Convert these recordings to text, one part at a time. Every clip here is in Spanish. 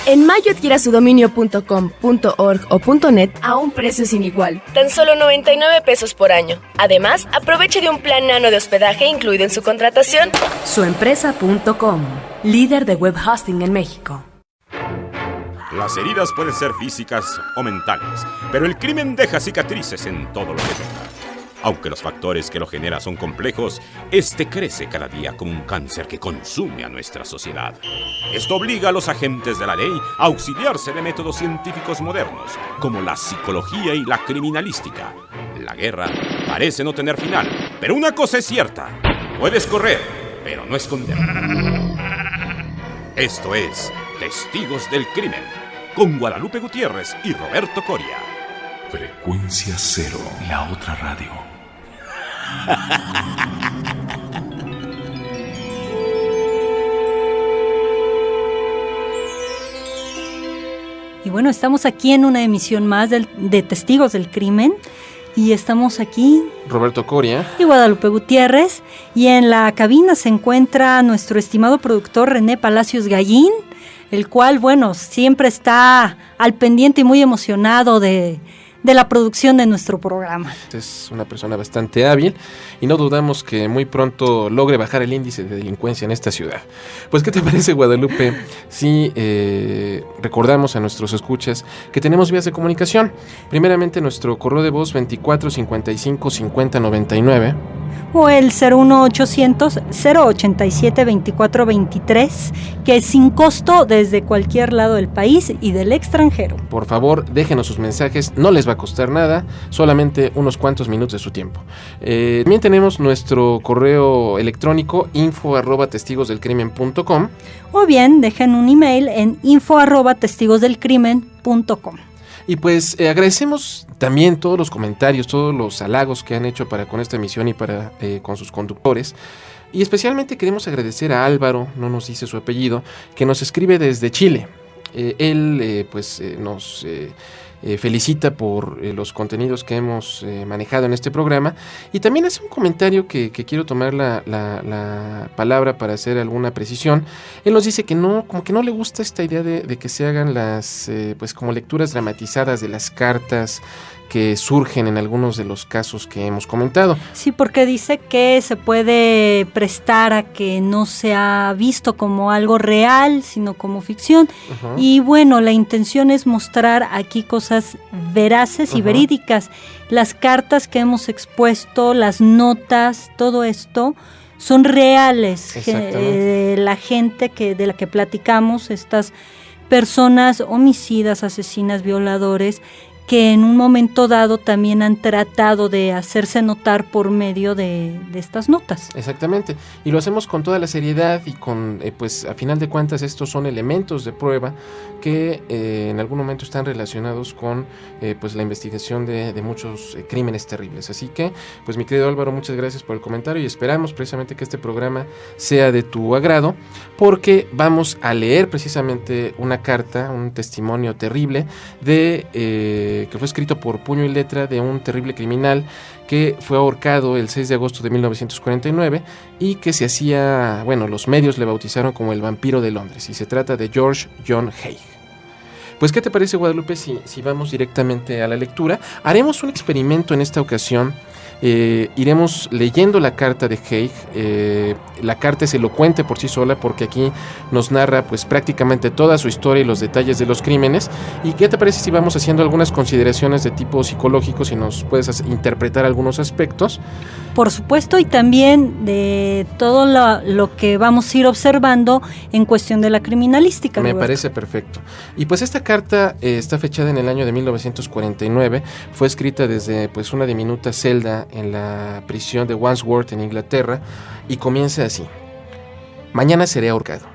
En mayo adquiera su dominio.com.org o .net a un precio sin igual. Tan solo 99 pesos por año. Además, aproveche de un plan nano de hospedaje incluido en su contratación. Suempresa.com, líder de web hosting en México. Las heridas pueden ser físicas o mentales, pero el crimen deja cicatrices en todo lo que toca. Aunque los factores que lo generan son complejos, este crece cada día como un cáncer que consume a nuestra sociedad. Esto obliga a los agentes de la ley a auxiliarse de métodos científicos modernos, como la psicología y la criminalística. La guerra parece no tener final, pero una cosa es cierta: puedes correr, pero no esconder. Esto es Testigos del Crimen, con Guadalupe Gutiérrez y Roberto Coria. Frecuencia Cero, la otra radio. Y bueno, estamos aquí en una emisión más de Testigos del Crimen. Y estamos aquí Roberto Coria y Guadalupe Gutiérrez. Y en la cabina se encuentra nuestro estimado productor René Palacios Gallín, el cual, bueno, siempre está al pendiente y muy emocionado de la producción de nuestro programa. Es una persona bastante hábil y no dudamos que muy pronto logre bajar el índice de delincuencia en esta ciudad. Pues, ¿qué te parece, Guadalupe, si recordamos a nuestros escuchas que tenemos vías de comunicación? Primeramente, nuestro correo de voz 24 55 50 99 o el 01800 087 24 23, que es sin costo desde cualquier lado del país y del extranjero. Por favor, déjenos sus mensajes, no les va a costar nada, solamente unos cuantos minutos de su tiempo. También tenemos nuestro correo electrónico info@testigosdelcrimen.com, o bien dejen un email en info@testigosdelcrimen.com. Y pues agradecemos también todos los comentarios, todos los halagos que han hecho para con esta emisión y para con sus conductores. Y especialmente queremos agradecer a Álvaro, no nos dice su apellido, que nos escribe desde Chile. Él nos felicita por los contenidos que hemos manejado en este programa, y también hace un comentario que quiero tomar la palabra para hacer alguna precisión. Él nos dice que no, como que no le gusta esta idea de que se hagan las pues como lecturas dramatizadas de las cartas que surgen en algunos de los casos que hemos comentado. Sí, porque dice que se puede prestar a que no sea visto como algo real, sino como ficción. Uh-huh. Y bueno, la intención es mostrar aquí cosas veraces y verídicas. Las cartas que hemos expuesto, las notas, todo esto son reales. La gente de la que platicamos, estas personas homicidas, asesinas, violadores, que en un momento dado también han tratado de hacerse notar por medio de estas notas. Exactamente, y lo hacemos con toda la seriedad y con, pues a final de cuentas estos son elementos de prueba que en algún momento están relacionados con pues la investigación de muchos crímenes terribles. Así que, pues mi querido Álvaro, muchas gracias por el comentario y esperamos precisamente que este programa sea de tu agrado, porque vamos a leer precisamente una carta, un testimonio terrible que fue escrito por puño y letra de un terrible criminal que fue ahorcado el 6 de agosto de 1949 y que se hacía, bueno, los medios le bautizaron como el vampiro de Londres, y se trata de George John Haigh. Pues, ¿qué te parece, Guadalupe, si vamos directamente a la lectura? Haremos un experimento en esta ocasión. Iremos leyendo la carta de Haigh. La carta es elocuente por sí sola, porque aquí nos narra pues prácticamente toda su historia y los detalles de los crímenes. ¿Y qué te parece si vamos haciendo algunas consideraciones de tipo psicológico, si nos puedes interpretar algunos aspectos? Por supuesto, y también de todo lo que vamos a ir observando en cuestión de la criminalística. Me parece perfecto. Y pues esta carta está fechada en el año de 1949, fue escrita desde pues una diminuta celda en la prisión de Wandsworth en Inglaterra, y comienza así: mañana seré ahorcado.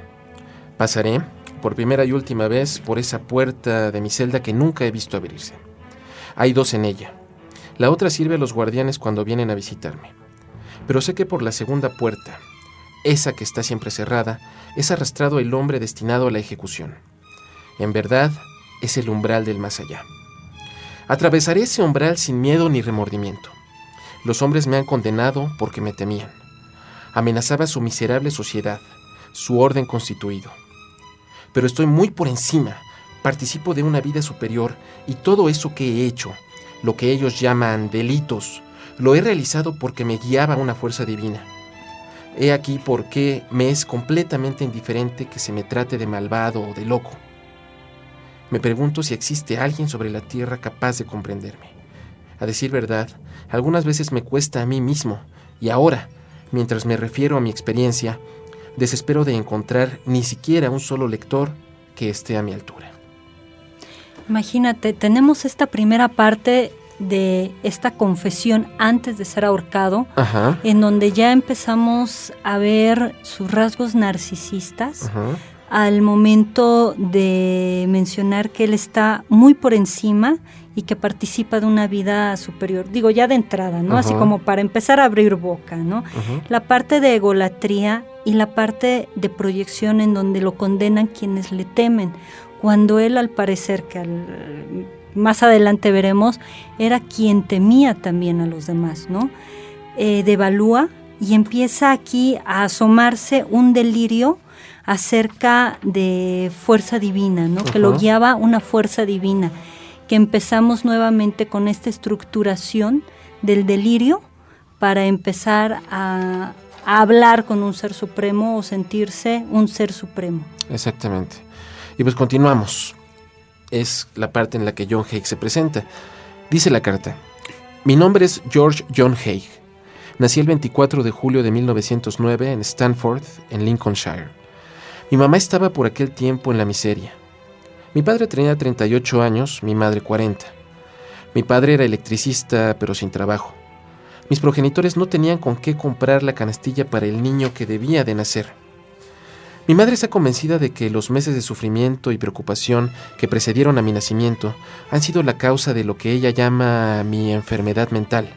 Pasaré por primera y última vez por esa puerta de mi celda que nunca he visto abrirse. Hay dos en ella. La otra sirve a los guardianes cuando vienen a visitarme. Pero sé que por la segunda puerta, esa que está siempre cerrada, es arrastrado el hombre destinado a la ejecución. En verdad, es el umbral del más allá. Atravesaré ese umbral sin miedo ni remordimiento. Los hombres me han condenado porque me temían. Amenazaba su miserable sociedad, su orden constituido. pero estoy muy por encima. Participo de una vida superior y todo eso que he hecho, lo que ellos llaman delitos, lo he realizado porque me guiaba una fuerza divina. He aquí por qué me es completamente indiferente que se me trate de malvado o de loco. Me pregunto si existe alguien sobre la tierra capaz de comprenderme. A decir verdad, algunas veces me cuesta a mí mismo, y ahora, mientras me refiero a mi experiencia, desespero de encontrar ni siquiera un solo lector que esté a mi altura. Imagínate, tenemos esta primera parte de esta confesión antes de ser ahorcado, Ajá. en donde ya empezamos a ver sus rasgos narcisistas, Ajá. al momento de mencionar que él está muy por encima y que participa de una vida superior. Digo, ya de entrada, ¿no? Ajá. Así como para empezar a abrir boca, ¿no? Ajá. La parte de egolatría y la parte de proyección en donde lo condenan quienes le temen, cuando él, al parecer, más adelante veremos, era quien temía también a los demás, ¿no? Devalúa y empieza aquí a asomarse un delirio acerca de fuerza divina, ¿no? Que lo guiaba una fuerza divina, que empezamos nuevamente con esta estructuración del delirio para empezar a hablar con un ser supremo o sentirse un ser supremo. Exactamente. Y pues continuamos. Es la parte en la que John Haig se presenta. Dice la carta: mi nombre es George John Haig. Nací el 24 de julio de 1909 en Stanford, en Lincolnshire. Mi mamá estaba por aquel tiempo en la miseria. Mi padre tenía 38 años, mi madre 40. Mi padre era electricista, pero sin trabajo. Mis progenitores no tenían con qué comprar la canastilla para el niño que debía de nacer. Mi madre está convencida de que los meses de sufrimiento y preocupación que precedieron a mi nacimiento han sido la causa de lo que ella llama mi enfermedad mental.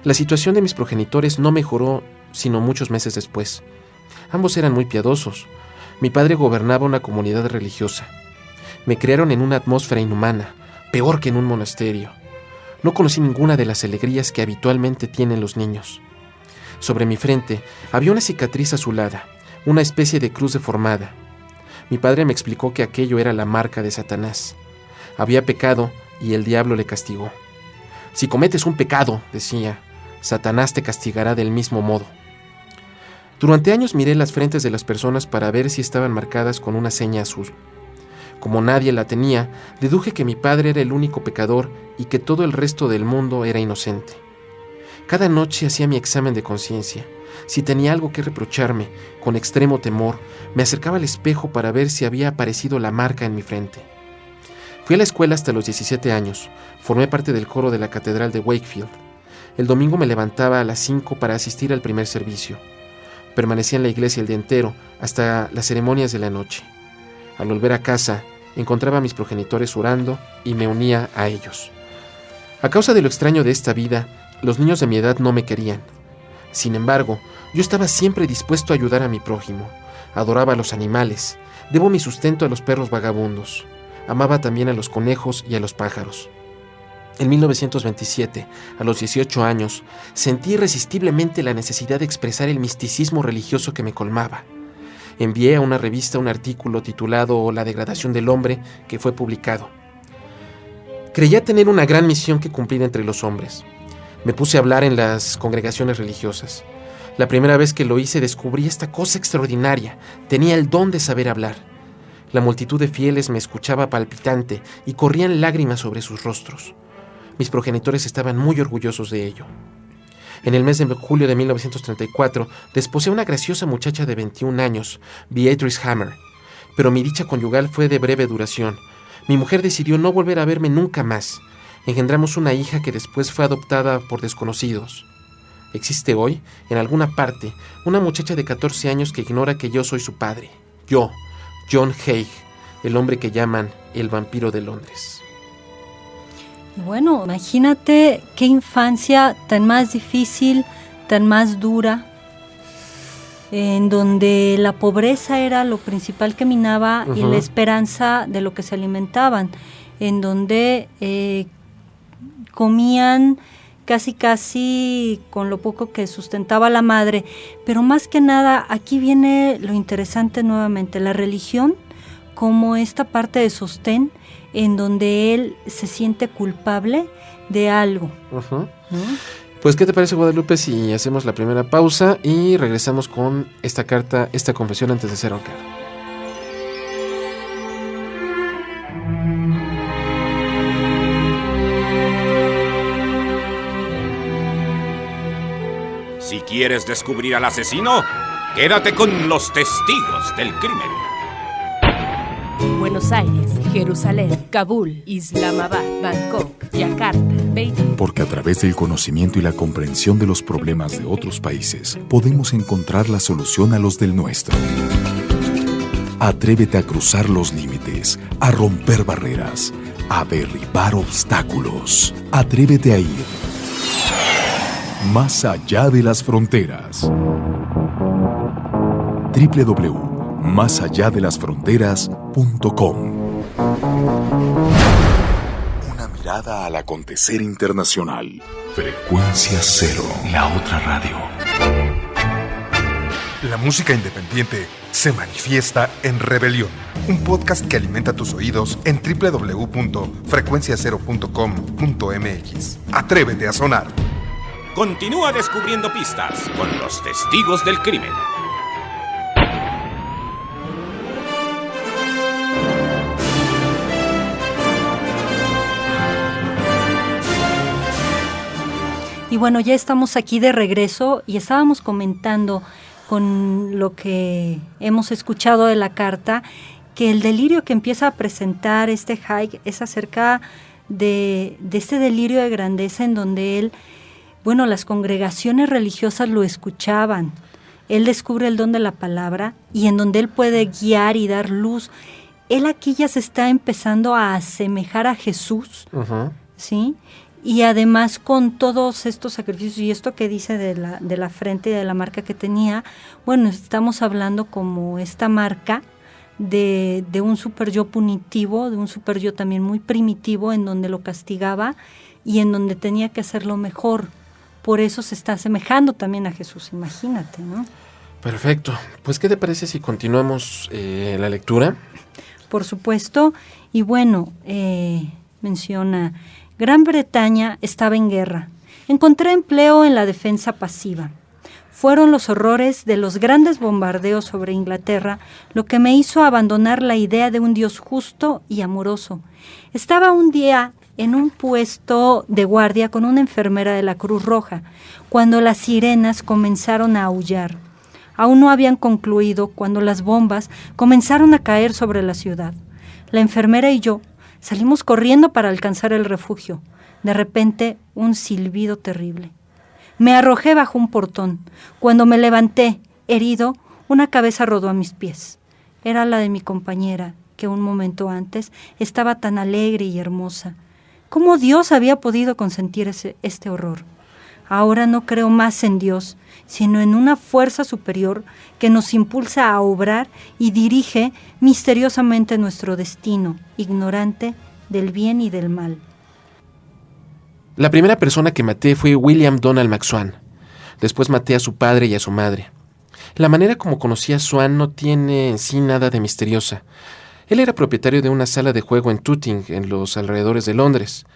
La situación de mis progenitores no mejoró sino muchos meses después. Ambos eran muy piadosos. Mi padre gobernaba una comunidad religiosa. Me criaron en una atmósfera inhumana, peor que en un monasterio. No conocí ninguna de las alegrías que habitualmente tienen los niños. Sobre mi frente había una cicatriz azulada, una especie de cruz deformada. Mi padre me explicó que aquello era la marca de Satanás. Había pecado y el diablo le castigó. Si cometes un pecado, decía, Satanás te castigará del mismo modo. Durante años miré las frentes de las personas para ver si estaban marcadas con una seña azul. Como nadie la tenía, deduje que mi padre era el único pecador y que todo el resto del mundo era inocente. Cada noche hacía mi examen de conciencia. Si tenía algo que reprocharme, con extremo temor, me acercaba al espejo para ver si había aparecido la marca en mi frente. Fui a la escuela hasta los 17 años. Formé parte del coro de la Catedral de Wakefield. El domingo me levantaba a las 5 para asistir al primer servicio. Permanecía en la iglesia el día entero, hasta las ceremonias de la noche. Al volver a casa, encontraba a mis progenitores orando y me unía a ellos. A causa de lo extraño de esta vida, los niños de mi edad no me querían. Sin embargo, yo estaba siempre dispuesto a ayudar a mi prójimo. Adoraba a los animales. Debo mi sustento a los perros vagabundos. Amaba también a los conejos y a los pájaros. En 1927, a los 18 años, sentí irresistiblemente la necesidad de expresar el misticismo religioso que me colmaba. Envié a una revista un artículo titulado La degradación del hombre, que fue publicado. Creía tener una gran misión que cumplir entre los hombres. Me puse a hablar en las congregaciones religiosas. La primera vez que lo hice descubrí esta cosa extraordinaria. Tenía el don de saber hablar. La multitud de fieles me escuchaba palpitante y corrían lágrimas sobre sus rostros. Mis progenitores estaban muy orgullosos de ello. En el mes de julio de 1934, desposé a una graciosa muchacha de 21 años, Beatrice Hammer, pero mi dicha conyugal fue de breve duración. Mi mujer decidió no volver a verme nunca más. Engendramos una hija que después fue adoptada por desconocidos. Existe hoy, en alguna parte, una muchacha de 14 años que ignora que yo soy su padre. Yo, John Haig, el hombre que llaman el vampiro de Londres. Bueno, imagínate qué infancia tan más difícil, tan más dura, en donde la pobreza era lo principal que minaba y la esperanza de lo que se alimentaban, en donde comían casi con lo poco que sustentaba la madre. Pero más que nada, aquí viene lo interesante nuevamente, la religión como esta parte de sostén en donde él se siente culpable de algo. Ujú. ¿No? Pues, ¿qué te parece, Guadalupe, si hacemos la primera pausa y regresamos con esta carta, esta confesión antes de ser ahorcado? Si quieres descubrir al asesino, quédate con los testigos del crimen. Buenos Aires, Jerusalén, Kabul, Islamabad, Bangkok, Yakarta, Beijing. Porque a través del conocimiento y la comprensión de los problemas de otros países, podemos encontrar la solución a los del nuestro. Atrévete a cruzar los límites, a romper barreras, a derribar obstáculos. Atrévete a ir más allá de las fronteras. www.másalladelasfronteras.com. Una mirada al acontecer internacional. Frecuencia Cero, la otra radio. La música independiente se manifiesta en Rebelión, un podcast que alimenta tus oídos en www.frecuenciacero.com.mx. Atrévete a sonar. Continúa descubriendo pistas con los testigos del crimen. Y bueno, ya estamos aquí de regreso y estábamos comentando con lo que hemos escuchado de la carta, que el delirio que empieza a presentar este Haig es acerca de este delirio de grandeza en donde él, bueno, las congregaciones religiosas lo escuchaban. Él descubre el don de la palabra y en donde él puede guiar y dar luz. Él aquí ya se está empezando a asemejar a Jesús, ¿sí? Y además con todos estos sacrificios y esto que dice de la frente y de la marca que tenía, bueno, estamos hablando como esta marca de un super yo punitivo, de un super yo también muy primitivo en donde lo castigaba y en donde tenía que hacerlo mejor. Por eso se está asemejando también a Jesús, imagínate, ¿no? Perfecto. Pues, ¿qué te parece si continuamos la lectura? Por supuesto. Y bueno, menciona... Gran Bretaña estaba en guerra. Encontré empleo en la defensa pasiva. Fueron los horrores de los grandes bombardeos sobre Inglaterra lo que me hizo abandonar la idea de un Dios justo y amoroso. Estaba un día en un puesto de guardia con una enfermera de la Cruz Roja, cuando las sirenas comenzaron a aullar. Aún no habían concluido cuando las bombas comenzaron a caer sobre la ciudad. La enfermera y yo salimos corriendo para alcanzar el refugio. De repente, un silbido terrible. Me arrojé bajo un portón. Cuando me levanté, herido, una cabeza rodó a mis pies. Era la de mi compañera, que un momento antes estaba tan alegre y hermosa. ¿Cómo Dios había podido consentir este horror? Ahora no creo más en Dios, sino en una fuerza superior que nos impulsa a obrar y dirige misteriosamente nuestro destino, ignorante del bien y del mal. La primera persona que maté fue William Donald McSwan. Después maté a su padre y a su madre. La manera como conocí a Swan no tiene en sí nada de misteriosa. Él era propietario de una sala de juego en Tooting, en los alrededores de Londres.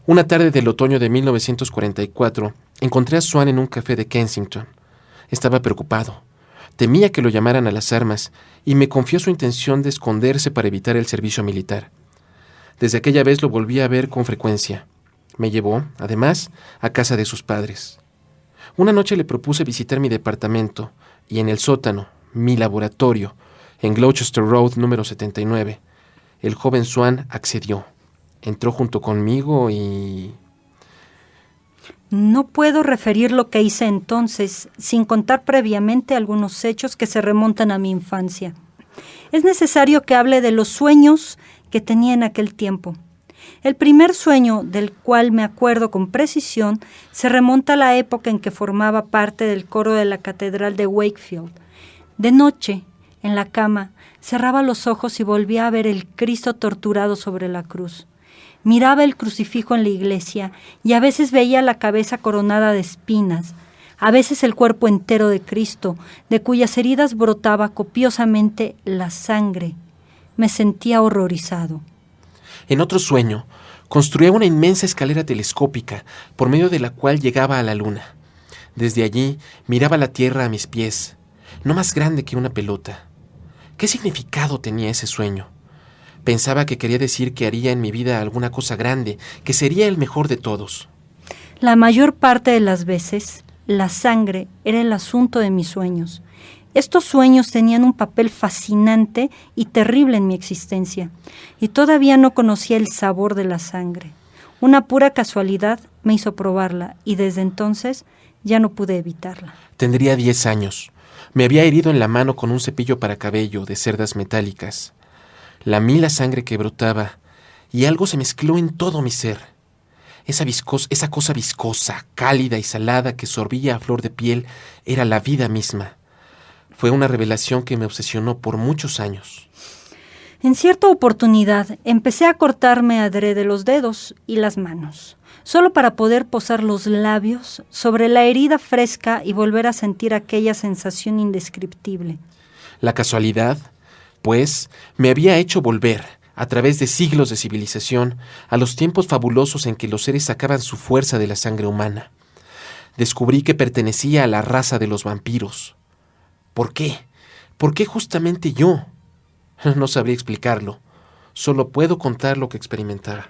Una tarde del otoño de 1944, encontré a Swan en un café de Kensington. Estaba preocupado. Temía que lo llamaran a las armas y me confió su intención de esconderse para evitar el servicio militar. Desde aquella vez lo volví a ver con frecuencia. Me llevó, además, a casa de sus padres. Una noche le propuse visitar mi departamento y en el sótano, mi laboratorio, en Gloucester Road número 79. El joven Swan accedió. Entró junto conmigo y... No puedo referir lo que hice entonces, sin contar previamente algunos hechos que se remontan a mi infancia. Es necesario que hable de los sueños que tenía en aquel tiempo. El primer sueño del cual me acuerdo con precisión se remonta a la época en que formaba parte del coro de la Catedral de Wakefield. De noche, en la cama, cerraba los ojos y volvía a ver el Cristo torturado sobre la cruz. Miraba el crucifijo en la iglesia y a veces veía la cabeza coronada de espinas, a veces el cuerpo entero de Cristo, de cuyas heridas brotaba copiosamente la sangre. Me sentía horrorizado. En otro sueño, construía una inmensa escalera telescópica por medio de la cual llegaba a la luna. Desde allí miraba la tierra a mis pies, no más grande que una pelota. ¿Qué significado tenía ese sueño? Pensaba que quería decir que haría en mi vida alguna cosa grande, que sería el mejor de todos. La mayor parte de las veces, la sangre era el asunto de mis sueños. Estos sueños tenían un papel fascinante y terrible en mi existencia, y todavía no conocía el sabor de la sangre. Una pura casualidad me hizo probarla, y desde entonces ya no pude evitarla. Tendría 10 años. Me había herido en la mano con un cepillo para cabello de cerdas metálicas. Lamí la sangre que brotaba, y algo se mezcló en todo mi ser. Esa cosa viscosa, cálida y salada que sorbía a flor de piel era la vida misma. Fue una revelación que me obsesionó por muchos años. En cierta oportunidad empecé a cortarme adrede los dedos y las manos, solo para poder posar los labios sobre la herida fresca y volver a sentir aquella sensación indescriptible. La casualidad, pues, me había hecho volver, a través de siglos de civilización, a los tiempos fabulosos en que los seres sacaban su fuerza de la sangre humana. Descubrí que pertenecía a la raza de los vampiros. ¿Por qué? ¿Por qué justamente yo? No sabría explicarlo. Solo puedo contar lo que experimentaba.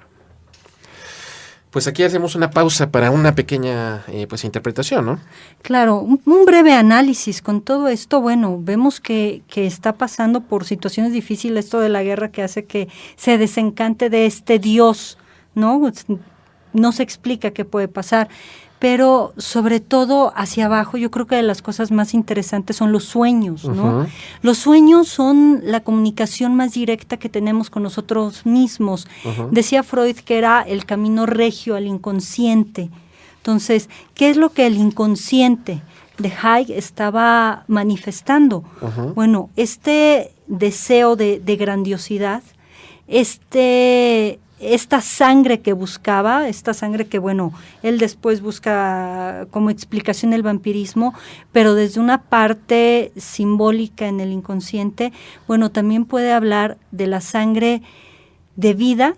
Pues aquí hacemos una pausa para una pequeña interpretación, ¿no? Claro, un breve análisis con todo esto. Bueno, vemos que está pasando por situaciones difíciles esto de la guerra que hace que se desencante de este Dios, ¿no? No se explica qué puede pasar. Pero sobre todo hacia abajo, yo creo que de las cosas más interesantes son los sueños, ¿no? Uh-huh. Los sueños son la comunicación más directa que tenemos con nosotros mismos. Uh-huh. Decía Freud que era el camino regio al inconsciente. Entonces, ¿qué es lo que el inconsciente de Haig estaba manifestando? Uh-huh. Bueno, este deseo de grandiosidad, esta sangre que buscaba, esta sangre que, bueno, él después busca como explicación el vampirismo, pero desde una parte simbólica en el inconsciente, bueno, también puede hablar de la sangre de vida,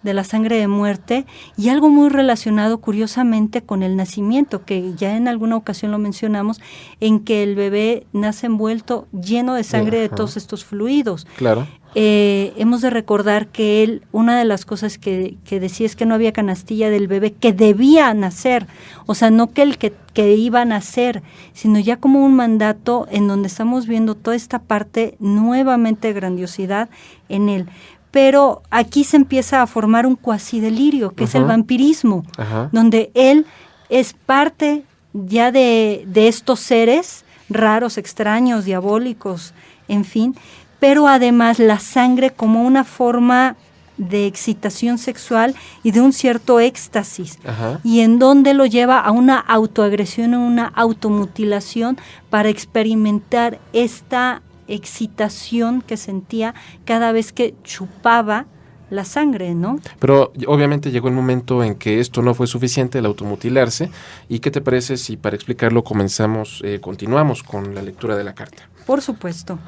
de la sangre de muerte, y algo muy relacionado curiosamente con el nacimiento, que ya en alguna ocasión lo mencionamos, en que el bebé nace envuelto, lleno de sangre de todos estos fluidos. Claro. Hemos de recordar que él, una de las cosas que decía es que no había canastilla del bebé que debía nacer, o sea, no que el que iba a nacer, sino ya como un mandato en donde estamos viendo toda esta parte nuevamente de grandiosidad en él. Pero aquí se empieza a formar un cuasi delirio, que es el vampirismo, donde él es parte ya de estos seres raros, extraños, diabólicos, en fin, pero además la sangre como una forma de excitación sexual y de un cierto éxtasis, y en donde lo lleva a una autoagresión, a una automutilación para experimentar esta excitación que sentía cada vez que chupaba la sangre, ¿no? Pero obviamente llegó el momento en que esto no fue suficiente, el automutilarse. ¿Y qué te parece si para explicarlo continuamos con la lectura de la carta? Por supuesto.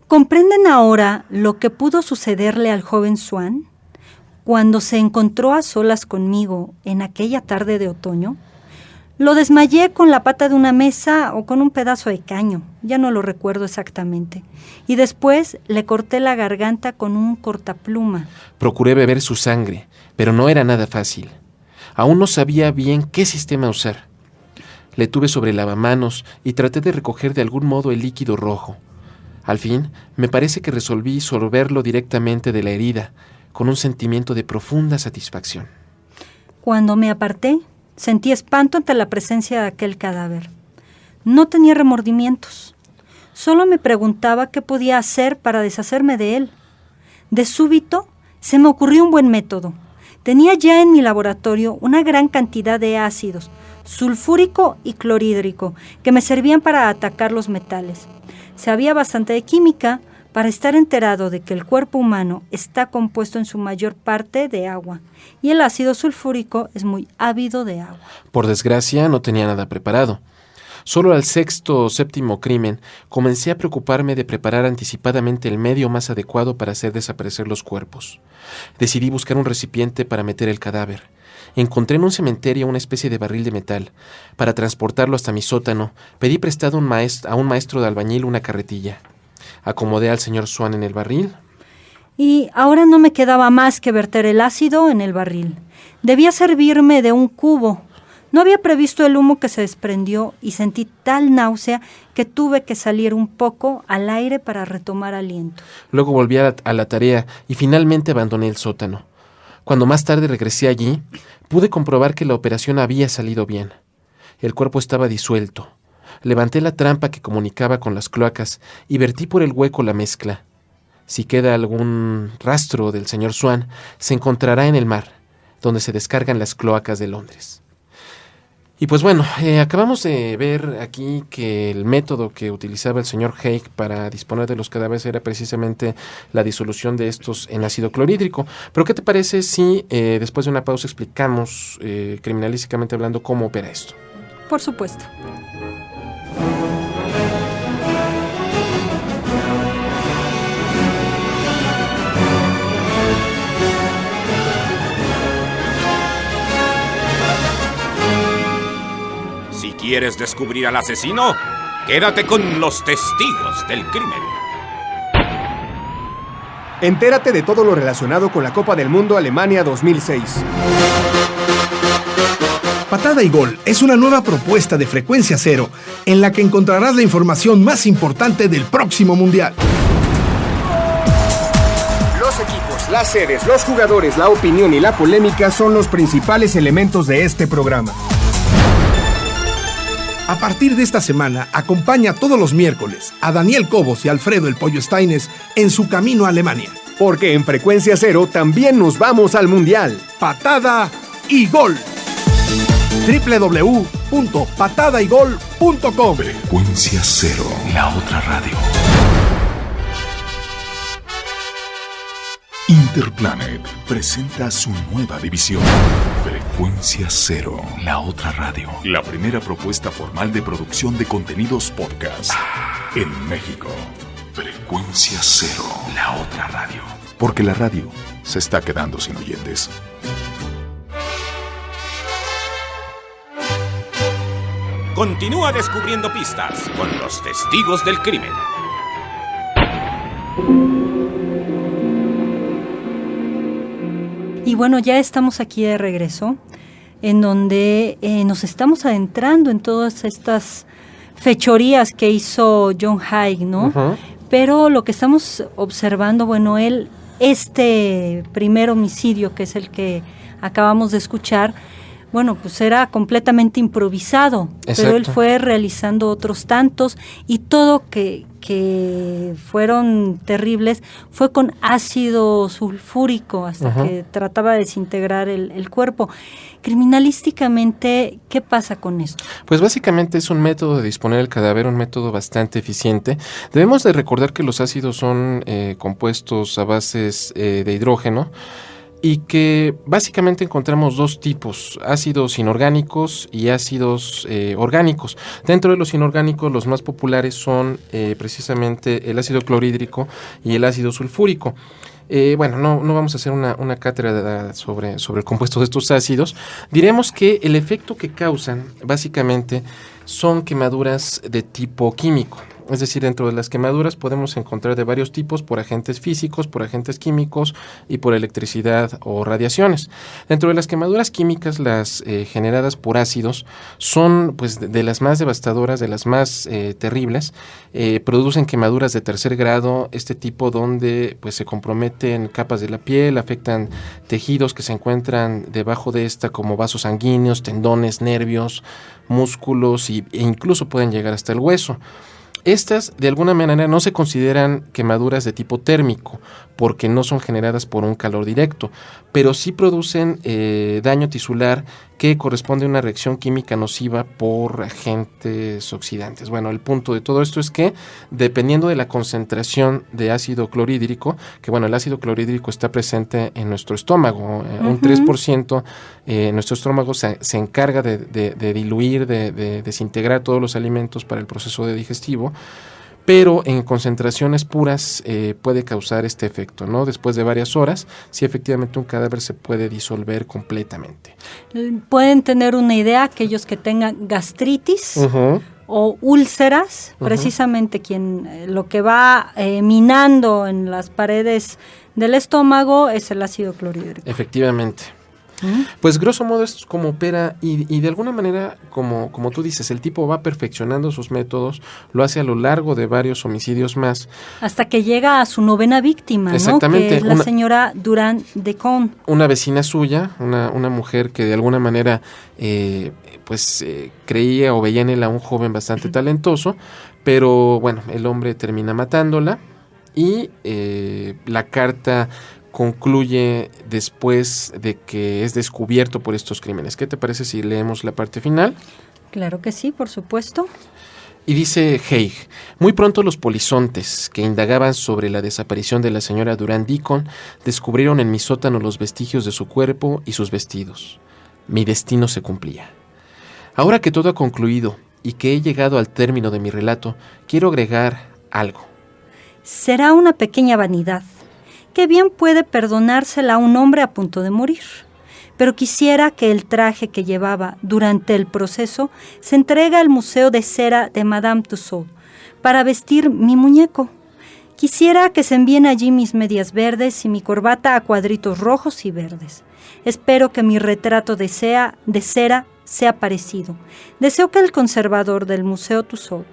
¿Comprenden ahora lo que pudo sucederle al joven Swan cuando se encontró a solas conmigo en aquella tarde de otoño? Lo desmayé con la pata de una mesa o con un pedazo de caño, ya no lo recuerdo exactamente. Y después le corté la garganta con un cortapluma. Procuré beber su sangre, pero no era nada fácil. Aún no sabía bien qué sistema usar. Le tuve sobre el lavamanos y traté de recoger de algún modo el líquido rojo. Al fin, me parece que resolví sorberlo directamente de la herida, con un sentimiento de profunda satisfacción. Cuando me aparté, sentí espanto ante la presencia de aquel cadáver. No tenía remordimientos. Solo me preguntaba qué podía hacer para deshacerme de él. De súbito, se me ocurrió un buen método. Tenía ya en mi laboratorio una gran cantidad de ácidos, sulfúrico y clorhídrico, que me servían para atacar los metales. Sabía bastante de química para estar enterado de que el cuerpo humano está compuesto en su mayor parte de agua, y el ácido sulfúrico es muy ávido de agua. Por desgracia, no tenía nada preparado. Solo al sexto o séptimo crimen comencé a preocuparme de preparar anticipadamente el medio más adecuado para hacer desaparecer los cuerpos. Decidí buscar un recipiente para meter el cadáver. Encontré en un cementerio una especie de barril de metal. Para transportarlo hasta mi sótano, pedí prestado a un maestro de albañil una carretilla. Acomodé al señor Swan en el barril. Y ahora no me quedaba más que verter el ácido en el barril. Debía servirme de un cubo. No había previsto el humo que se desprendió y sentí tal náusea que tuve que salir un poco al aire para retomar aliento. Luego volví a la tarea y finalmente abandoné el sótano. Cuando más tarde regresé allí, pude comprobar que la operación había salido bien. El cuerpo estaba disuelto. Levanté la trampa que comunicaba con las cloacas y vertí por el hueco la mezcla. Si queda algún rastro del señor Swan, se encontrará en el mar, donde se descargan las cloacas de Londres. Y pues bueno, acabamos de ver aquí que el método que utilizaba el señor Haig para disponer de los cadáveres era precisamente la disolución de estos en ácido clorhídrico. Pero ¿qué te parece si después de una pausa explicamos, criminalísticamente hablando, cómo opera esto? Por supuesto. Si quieres descubrir al asesino, quédate con los testigos del crimen. Entérate de todo lo relacionado con la Copa del Mundo Alemania 2006. Patada y Gol es una nueva propuesta de Frecuencia Cero en la que encontrarás la información más importante del próximo Mundial. Los equipos, las sedes, los jugadores, la opinión y la polémica son los principales elementos de este programa. A partir de esta semana, acompaña todos los miércoles a Daniel Cobos y Alfredo El Pollo Steines en su camino a Alemania. Porque en Frecuencia Cero también nos vamos al Mundial. Patada y Gol. www.patadaygol.com. Frecuencia Cero, la otra radio. Interplanet presenta su nueva división. Frecuencia Cero, la otra radio. La primera propuesta formal de producción de contenidos podcast en México. Frecuencia Cero, la otra radio. Porque la radio se está quedando sin oyentes. Continúa descubriendo pistas con los testigos del crimen. Y bueno, ya estamos aquí de regreso, en donde nos estamos adentrando en todas estas fechorías que hizo John Haig, ¿no? Uh-huh. Pero lo que estamos observando, bueno, este primer homicidio, que es el que acabamos de escuchar, bueno, pues era completamente improvisado. Exacto. Pero él fue realizando otros tantos y todo que fueron terribles fue con ácido sulfúrico hasta uh-huh. que trataba de desintegrar el cuerpo. Criminalísticamente, ¿qué pasa con esto? Pues básicamente es un método de disponer el cadáver, un método bastante eficiente. Debemos de recordar que los ácidos son compuestos a bases de hidrógeno, y que básicamente encontramos dos tipos, ácidos inorgánicos y ácidos orgánicos. Dentro de los inorgánicos, los más populares son precisamente el ácido clorhídrico y el ácido sulfúrico. Bueno, no vamos a hacer una cátedra sobre el compuesto de estos ácidos. Diremos que el efecto que causan básicamente son quemaduras de tipo químico. Es decir, dentro de las quemaduras podemos encontrar de varios tipos, por agentes físicos, por agentes químicos y por electricidad o radiaciones. Dentro de las quemaduras químicas, las generadas por ácidos son pues de las más devastadoras, de las más terribles. Producen quemaduras de tercer grado, este tipo donde pues se comprometen capas de la piel, afectan tejidos que se encuentran debajo de esta, como vasos sanguíneos, tendones, nervios, músculos e incluso pueden llegar hasta el hueso. Estas, de alguna manera, no se consideran quemaduras de tipo térmico porque no son generadas por un calor directo, pero sí producen daño tisular que corresponde a una reacción química nociva por agentes oxidantes. Bueno, el punto de todo esto es que dependiendo de la concentración de ácido clorhídrico, que bueno, el ácido clorhídrico está presente en nuestro estómago, un 3% en nuestro estómago se encarga de diluir, de desintegrar todos los alimentos para el proceso digestivo, pero en concentraciones puras puede causar este efecto, ¿no? Después de varias horas, sí, efectivamente un cadáver se puede disolver completamente. Pueden tener una idea aquellos que tengan gastritis o úlceras, precisamente lo que va minando en las paredes del estómago es el ácido clorhídrico. Efectivamente. Pues grosso modo es como opera y de alguna manera, como tú dices, el tipo va perfeccionando sus métodos, lo hace a lo largo de varios homicidios más. Hasta que llega a su 9ª víctima, Exactamente, ¿no? Que es la señora Durand de Con. Una vecina suya, una mujer que de alguna manera creía o veía en él a un joven bastante talentoso, pero bueno, el hombre termina matándola y la carta concluye después de que es descubierto por estos crímenes. ¿Qué te parece si leemos la parte final? Claro que sí, por supuesto. Y dice Haig: muy pronto los polizontes que indagaban sobre la desaparición de la señora Durand Deacon descubrieron en mi sótano los vestigios de su cuerpo y sus vestidos. Mi destino se cumplía. Ahora que todo ha concluido y que he llegado al término de mi relato, quiero agregar algo. Será una pequeña vanidad, que bien puede perdonársela a un hombre a punto de morir. Pero quisiera que el traje que llevaba durante el proceso se entregue al Museo de Cera de Madame Tussauds para vestir mi muñeco. Quisiera que se envíen allí mis medias verdes y mi corbata a cuadritos rojos y verdes. Espero que mi retrato de cera sea parecido. Deseo que el conservador del Museo Tussauds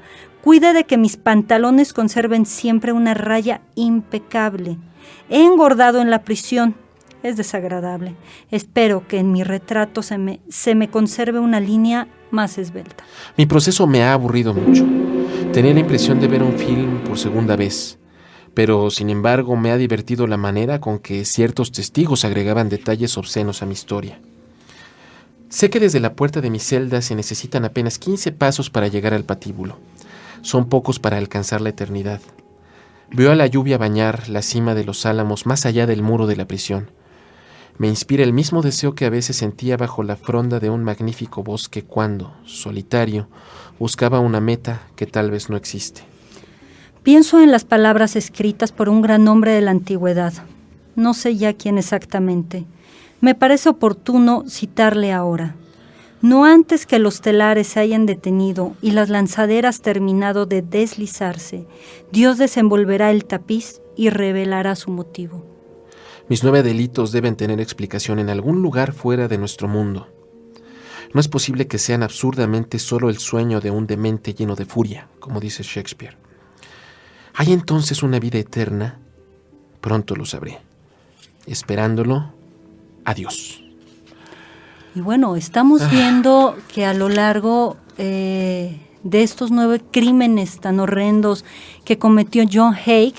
cuide de que mis pantalones conserven siempre una raya impecable. He engordado en la prisión. Es desagradable. Espero que en mi retrato se me conserve una línea más esbelta. Mi proceso me ha aburrido mucho. Tenía la impresión de ver un film por segunda vez, pero sin embargo me ha divertido la manera con que ciertos testigos agregaban detalles obscenos a mi historia. Sé que desde la puerta de mi celda se necesitan apenas 15 pasos para llegar al patíbulo. Son pocos para alcanzar la eternidad. Veo a la lluvia bañar la cima de los álamos más allá del muro de la prisión. Me inspira el mismo deseo que a veces sentía bajo la fronda de un magnífico bosque cuando, solitario, buscaba una meta que tal vez no existe. Pienso en las palabras escritas por un gran hombre de la antigüedad. No sé ya quién exactamente. Me parece oportuno citarle ahora. No antes que los telares se hayan detenido y las lanzaderas terminado de deslizarse, Dios desenvolverá el tapiz y revelará su motivo. Mis 9 delitos deben tener explicación en algún lugar fuera de nuestro mundo. No es posible que sean absurdamente solo el sueño de un demente lleno de furia, como dice Shakespeare. ¿Hay entonces una vida eterna? Pronto lo sabré. Esperándolo, adiós. Y bueno, estamos viendo que a lo largo de estos 9 crímenes tan horrendos que cometió John Haig,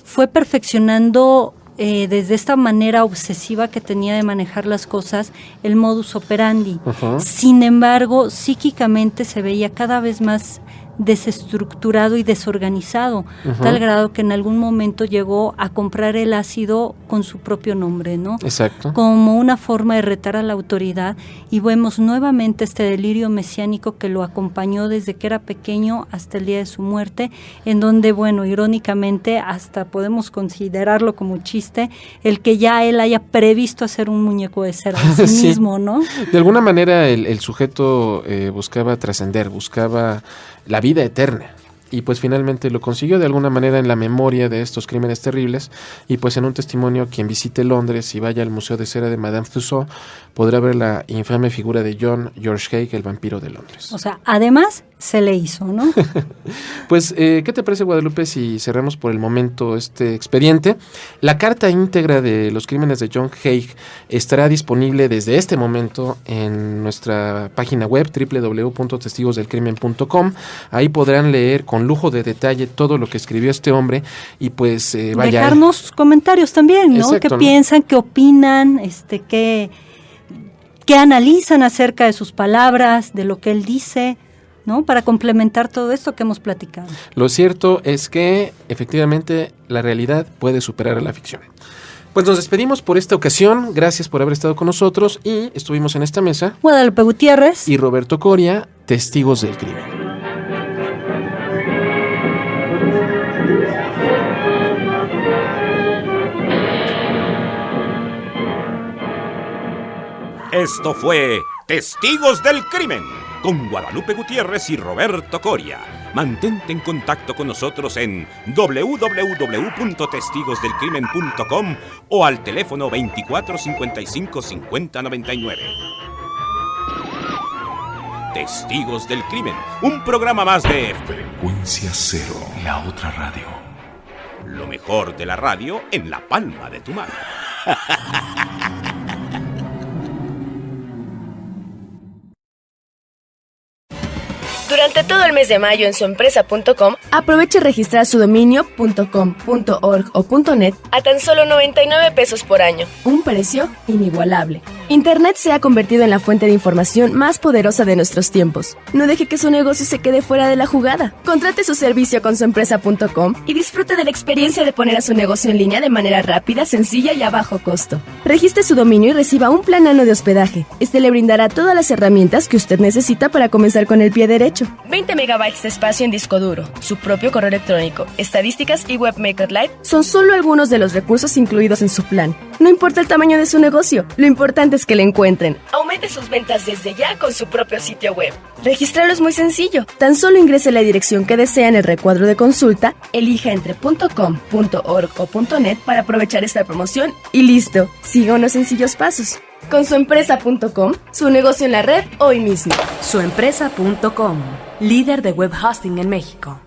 fue perfeccionando desde esta manera obsesiva que tenía de manejar las cosas, el modus operandi. Sin embargo, psíquicamente se veía cada vez más desestructurado y desorganizado, tal grado que en algún momento llegó a comprar el ácido con su propio nombre, ¿no? Exacto. Como una forma de retar a la autoridad, y vemos nuevamente este delirio mesiánico que lo acompañó desde que era pequeño hasta el día de su muerte, en donde, bueno, irónicamente, hasta podemos considerarlo como chiste, el que ya él haya previsto hacer un muñeco de cera de sí mismo, ¿no? De alguna manera el sujeto buscaba trascender, buscaba la vida eterna, y pues finalmente lo consiguió de alguna manera en la memoria de estos crímenes terribles, y pues en un testimonio, quien visite Londres y vaya al Museo de Cera de Madame Tussauds podrá ver la infame figura de John George Haig, el vampiro de Londres. O sea, además se le hizo, ¿no? Pues, ¿qué te parece, Guadalupe, si cerramos por el momento este expediente? La carta íntegra de los crímenes de John Haig estará disponible desde este momento en nuestra página web www.testigosdelcrimen.com. Ahí podrán leer con lujo de detalle todo lo que escribió este hombre y pues vaya... Dejarnos comentarios también, ¿no? Exacto, ¿Qué piensan? ¿Qué opinan? ¿Qué qué analizan acerca de sus palabras, de lo que él dice, ¿no? Para complementar todo esto que hemos platicado. Lo cierto es que efectivamente la realidad puede superar a la ficción. Pues nos despedimos por esta ocasión. Gracias por haber estado con nosotros y estuvimos en esta mesa Guadalupe Gutiérrez y Roberto Coria, testigos del crimen. Esto fue Testigos del Crimen con Guadalupe Gutiérrez y Roberto Coria. Mantente en contacto con nosotros en www.testigosdelcrimen.com o al teléfono 24 55 50 99. Testigos del Crimen, un programa más de Frecuencia Cero, la otra radio. Lo mejor de la radio en la palma de tu mano. Durante todo el mes de mayo en suempresa.com, aproveche a registrar su dominio .com, .org o .net a tan solo 99 pesos por año. Un precio inigualable. Internet se ha convertido en la fuente de información más poderosa de nuestros tiempos. No deje que su negocio se quede fuera de la jugada. Contrate su servicio con suempresa.com y disfrute de la experiencia de poner a su negocio en línea de manera rápida, sencilla y a bajo costo. Registre su dominio y reciba un plan anual de hospedaje. Este le brindará todas las herramientas que usted necesita para comenzar con el pie derecho. 20 megabytes de espacio en disco duro, su propio correo electrónico, estadísticas y Webmaker Live son solo algunos de los recursos incluidos en su plan. No importa el tamaño de su negocio, lo importante es que le encuentren. Aumente sus ventas desde ya con su propio sitio web. Registrarlo es muy sencillo. Tan solo ingrese la dirección que desea en el recuadro de consulta, elija entre .com, .org o .net para aprovechar esta promoción y listo. Siga unos sencillos pasos. Con suempresa.com, su negocio en la red hoy mismo. Suempresa.com, líder de web hosting en México.